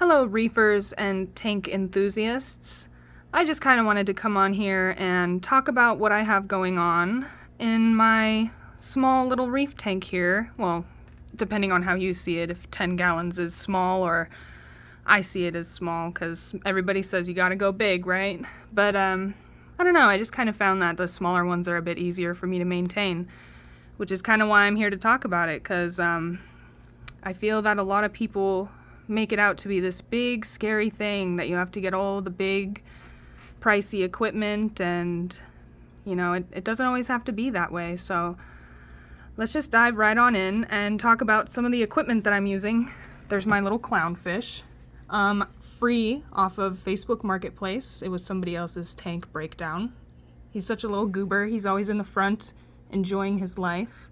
Hello, reefers and tank enthusiasts. I just kind of wanted to come on here and talk about what I have going on in my small little reef tank here. Well, depending on how you see it, if 10 gallons is small or I see it as small, because everybody says you gotta go big, right? But I don't know, I just kind of found that the smaller ones are a bit easier for me to maintain, which is kind of why I'm here to talk about it, because I feel that a lot of people make it out to be this big, scary thing that you have to get all the big, pricey equipment, and, you know, it doesn't always have to be that way. So let's just dive right on in and talk about some of the equipment that I'm using. There's my little clownfish, free off of Facebook Marketplace. It was somebody else's tank breakdown. He's such a little goober. He's always in the front, enjoying his life.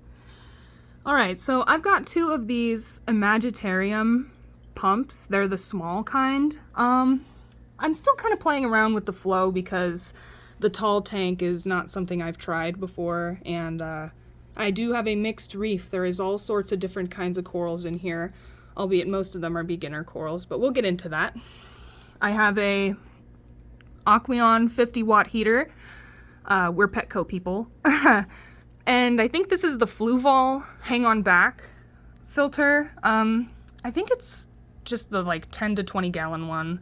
All right, so I've got two of these Imagitarium pumps. They're the small kind. I'm still kind of playing around with the flow because the tall tank is not something I've tried before, and I do have a mixed reef. There is all sorts of different kinds of corals in here, albeit most of them are beginner corals, but we'll get into that. I have a Aqueon 50-watt heater. We're Petco people. And I think this is the Fluval Hang On Back filter. I think it's just the like 10 to 20 gallon one.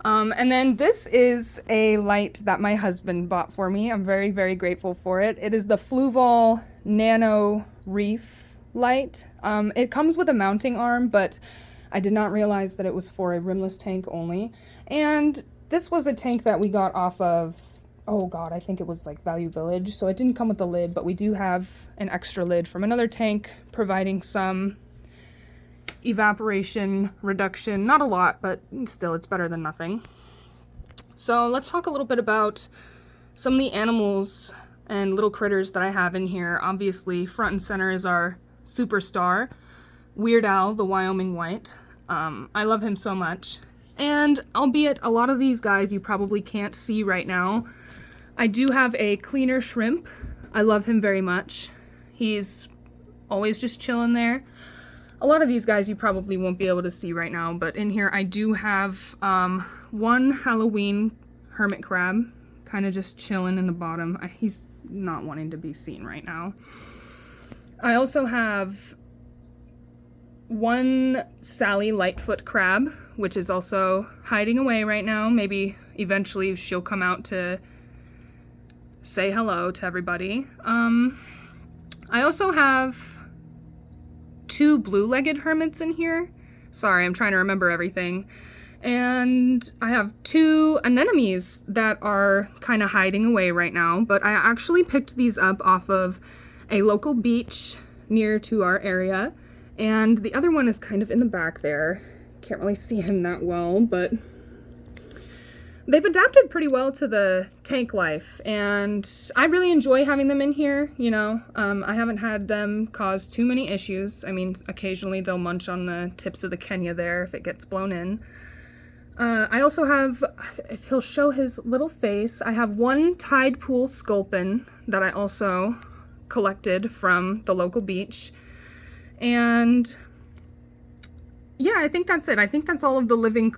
And then this is a light that my husband bought for me. I'm very, very grateful for it. It is the Fluval Nano Reef light. It comes with a mounting arm, but I did not realize that it was for a rimless tank only. And this was a tank that we got off of, oh god, I think it was like Value Village. So it didn't come with the lid, but we do have an extra lid from another tank providing some evaporation reduction. Not a lot, but still it's better than nothing. So let's talk a little bit about some of the animals and little critters that I have in here. Obviously, front and center is our superstar, Weird Al, the Wyoming White. I love him so much. And albeit a lot of these guys you probably can't see right now, I do have a cleaner shrimp. I love him very much. He's always just chilling there. A lot of these guys you probably won't be able to see right now, but in here I do have one Halloween hermit crab, kind of just chilling in the bottom. He's not wanting to be seen right now. I also have one Sally Lightfoot crab, which is also hiding away right now. Maybe eventually she'll come out to say hello to everybody. I also have two blue-legged hermits in here. Sorry, I'm trying to remember everything. And I have two anemones that are kind of hiding away right now, but I actually picked these up off of a local beach near to our area, and the other one is kind of in the back there. Can't really see him that well, but they've adapted pretty well to the tank life, and I really enjoy having them in here, you know. I haven't had them cause too many issues. I mean, occasionally they'll munch on the tips of the Kenya there if it gets blown in. I also have, if he'll show his little face, I have one tide pool sculpin that I also collected from the local beach. And yeah, I think that's it. I think that's all of the living,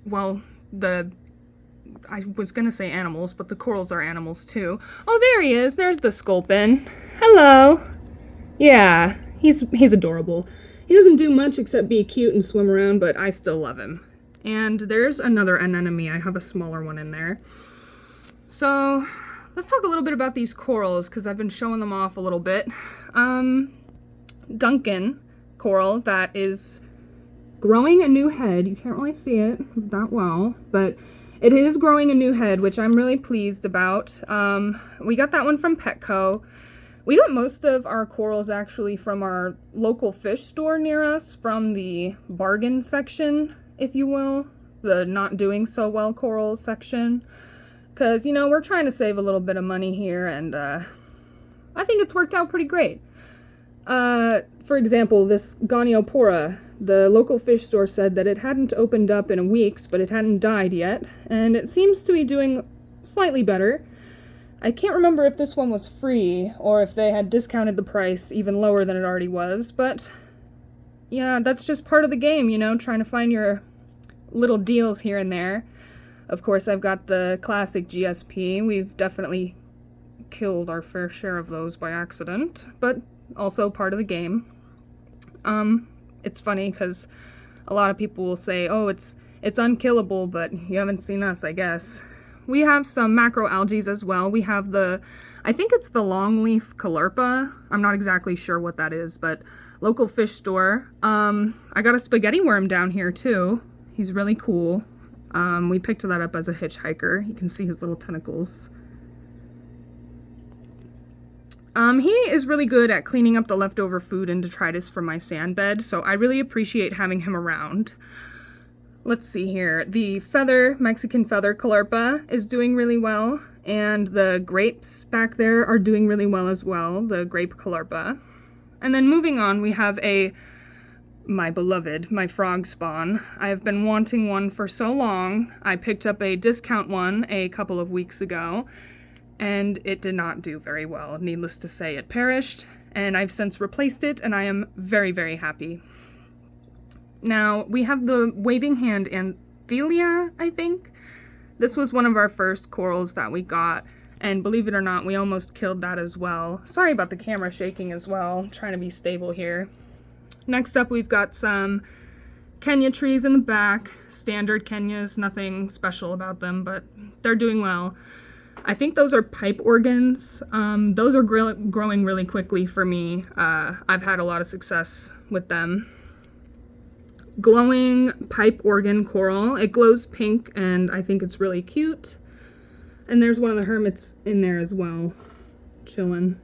well, I was gonna say animals, but the corals are animals too. Oh, there he is. There's the sculpin. Hello. Yeah, he's adorable. He doesn't do much except be cute and swim around, but I still love him. And there's another anemone. I have a smaller one in there. So let's talk a little bit about these corals, because I've been showing them off a little bit. Duncan coral that is growing a new head. You can't really see it that well, but it is growing a new head, which I'm really pleased about. We got that one from Petco. We got most of our corals actually from our local fish store near us, from the bargain section, if you will, the not doing so well coral section. Because, you know, we're trying to save a little bit of money here, and I think it's worked out pretty great. For example, this Goniopora, the local fish store said that it hadn't opened up in weeks, but it hadn't died yet, and it seems to be doing slightly better. I can't remember if this one was free, or if they had discounted the price even lower than it already was, but yeah, that's just part of the game, you know, trying to find your little deals here and there. Of course, I've got the classic GSP. We've definitely killed our fair share of those by accident, but also part of the game. It's funny because a lot of people will say, oh, it's unkillable, but you haven't seen us, I guess. We have some macroalgae as well. We have I think it's the longleaf caulerpa. I'm not exactly sure what that is, but local fish store. I got a spaghetti worm down here too. He's really cool. We picked that up as a hitchhiker. You can see his little tentacles. He is really good at cleaning up the leftover food and detritus from my sand bed, so I really appreciate having him around. Let's see here. The Mexican feather caulerpa is doing really well, and the grapes back there are doing really well as well, the grape caulerpa. And then moving on, we have my beloved, my frog spawn. I have been wanting one for so long. I picked up a discount one a couple of weeks ago, and it did not do very well. Needless to say, it perished, and I've since replaced it, and I am very, very happy. Now, we have the waving hand Anthelia, I think. This was one of our first corals that we got, and believe it or not, we almost killed that as well. Sorry about the camera shaking as well. I'm trying to be stable here. Next up, we've got some Kenya trees in the back. Standard Kenyas, nothing special about them, but they're doing well. I think those are pipe organs. Those are growing really quickly for me. I've had a lot of success with them. Glowing pipe organ coral. It glows pink, and I think it's really cute. And there's one of the hermits in there as well, chilling.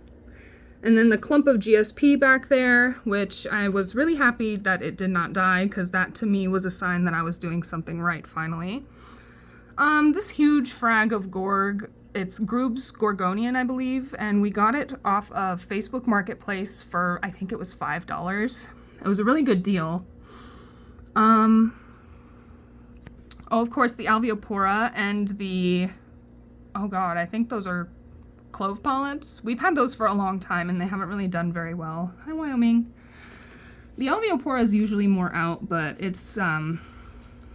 And then the clump of GSP back there, which I was really happy that it did not die, because that to me was a sign that I was doing something right finally. This huge frag of Gorg, it's Grub's Gorgonian, I believe, and we got it off of Facebook Marketplace for, I think it was $5. It was a really good deal. Of course, the Alveopora and oh god, I think those are clove polyps. We've had those for a long time, and they haven't really done very well. Hi, Wyoming. The Alveopora is usually more out, but it's,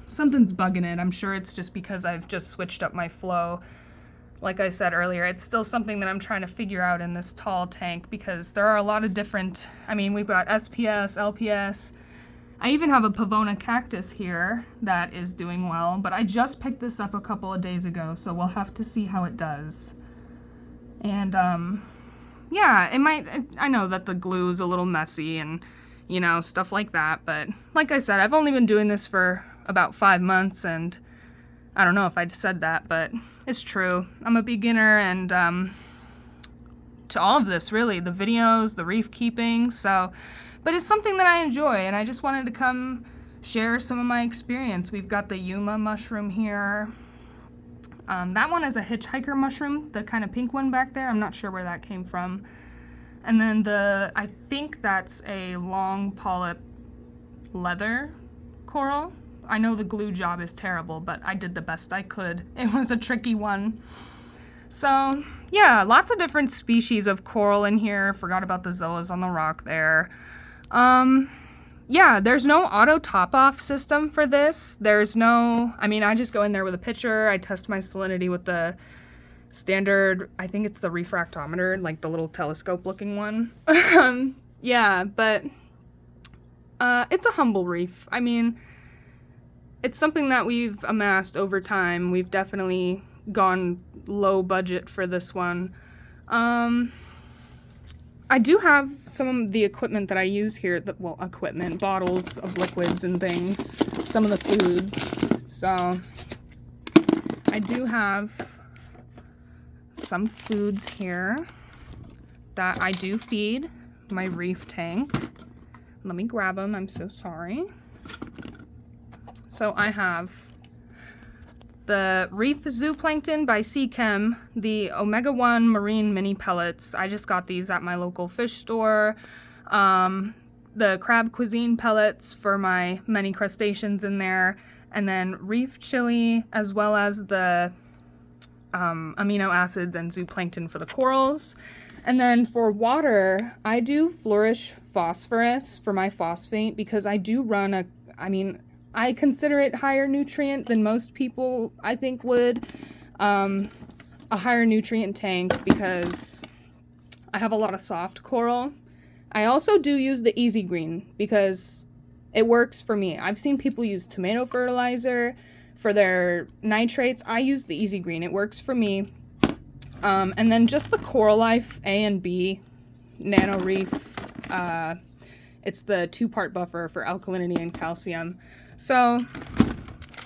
something's bugging it. I'm sure it's just because I've just switched up my flow. Like I said earlier, it's still something that I'm trying to figure out in this tall tank, because there are a lot of different, we've got SPS, LPS. I even have a Pavona cactus here that is doing well, but I just picked this up a couple of days ago, so we'll have to see how it does. And, yeah, I know that the glue is a little messy and, stuff like that, but like I said, I've only been doing this for about 5 months, and I don't know if I said that, but it's true. I'm a beginner, and, to all of this, really, the videos, the reef keeping, but it's something that I enjoy, and I just wanted to come share some of my experience. We've got the Yuma mushroom here. That one is a hitchhiker mushroom, the kind of pink one back there. I'm not sure where that came from. And then I think that's a long polyp leather coral. I know the glue job is terrible, but I did the best I could. It was a tricky one. So, yeah, lots of different species of coral in here. Forgot about the zoas on the rock there. Yeah, there's no auto top-off system for this. There's no, I just go in there with a pitcher. I test my salinity with the standard, I think it's the refractometer, like the little telescope-looking one. Yeah, but it's a humble reef. It's something that we've amassed over time. We've definitely gone low budget for this one. I do have some of the equipment that I use here, bottles of liquids and things, some of the foods. So I do have some foods here that I do feed my reef tank. Let me grab them, I'm so sorry. So I have the Reef Zooplankton by Seachem, the Omega-1 Marine Mini Pellets. I just got these at my local fish store. The Crab Cuisine Pellets for my many crustaceans in there. And then Reef Chili, as well as the amino acids and zooplankton for the corals. And then for water, I do Flourish Phosphorus for my phosphate, because I do run I consider it higher nutrient than most people, I think, would. A higher nutrient tank because I have a lot of soft coral. I also do use the Easy Green because it works for me. I've seen people use tomato fertilizer for their nitrates. I use the Easy Green. It works for me. And then just the Coral Life A and B Nano Reef. It's the 2-part buffer for alkalinity and calcium. So,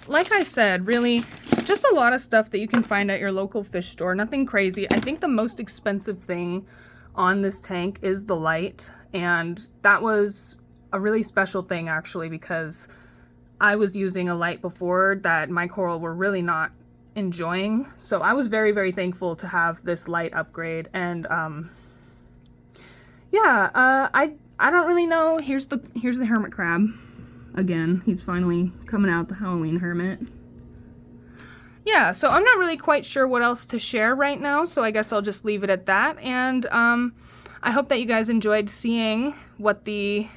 like I said, really just a lot of stuff that you can find at your local fish store. Nothing crazy. I think the most expensive thing on this tank is the light, and that was a really special thing actually, because I was using a light before that my coral were really not enjoying. So I was very, very thankful to have this light upgrade. And I don't really know. Here's the hermit crab. Again, he's finally coming out, the Halloween hermit. Yeah, so I'm not really quite sure what else to share right now, so I guess I'll just leave it at that. And I hope that you guys enjoyed seeing what the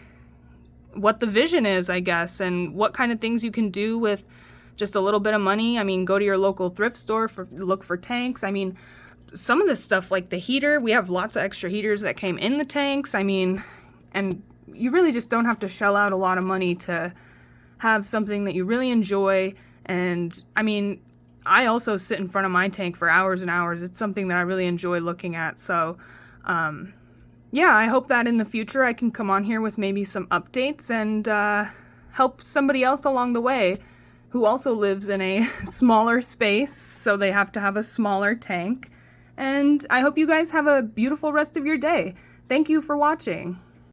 vision is, I guess, and what kind of things you can do with just a little bit of money. I mean, go to your local thrift store, look for tanks. I mean, some of this stuff, like the heater, we have lots of extra heaters that came in the tanks. I mean, and you really just don't have to shell out a lot of money to have something that you really enjoy. And I mean, I also sit in front of my tank for hours and hours. It's something that I really enjoy looking at. So, yeah, I hope that in the future I can come on here with maybe some updates and help somebody else along the way who also lives in a smaller space, so they have to have a smaller tank. And I hope you guys have a beautiful rest of your day. Thank you for watching.